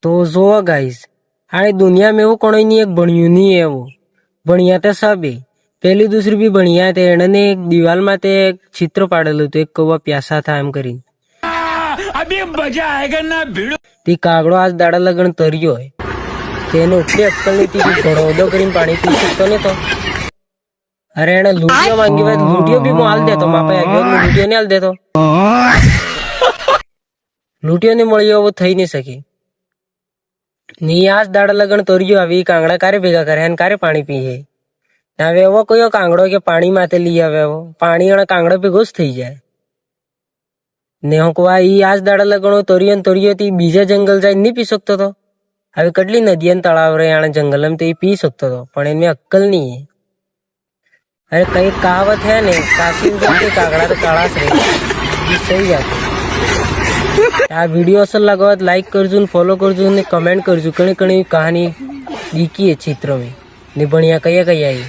तो जो गाइस आने दुनिया में वो कोई नहीं एक बनियो नहीं है वो बनिया तो सब है पहली दूसरी भी बनिया थे एने एक दीवाल में ते एक चित्र पाड़ेलू तो एक कौवा प्यासा था एम करी अभी मजा आएगा ना भिड़ो ती कागड़ो आज दाड़ा लगन तरियो है तेने उपली अक्कल नहीं थी घड़ोदो करीन पानी पी सकतो नहीं तो अरे एने लूटियो मांगी बात लूटियो भी माल दे तो मापा आगे लूटियो नहीं हाल दे तो लूटियो नहीं मळियो वो થઈ नहीं सकी ની આજ દાડા લગન તોર્યો આવી કાંગડા કારે ભેગા કરે અને કારે પાણી પીએ હવે એવો કયો કાંગડો કે પાણી માથે લઈ આવે એવો પાણી અને કાંગડો ભેગો જ થઈ જાય ને હું કહું ઈ આજ દાડા લગણો તોર્યો થી બીજા જંગલ જાય નહીં પી શકતો તો હવે કેટલી નદી અને તળાવ રે આણે જંગલમાં તે પી શકતો તો પણ એને અક્કલ નહીં અરે કઈ કહાવત હે ને કાશી કે કાગડા તો કાળા જ રહે સહી વાત આ વિડીયો અસર લાગવા લાઈક કરજો ને ફોલો કરજો ને કમેન્ટ કરજો કણી કણી કહાની દીકી है चित्र में ने बढ़िया कया कया है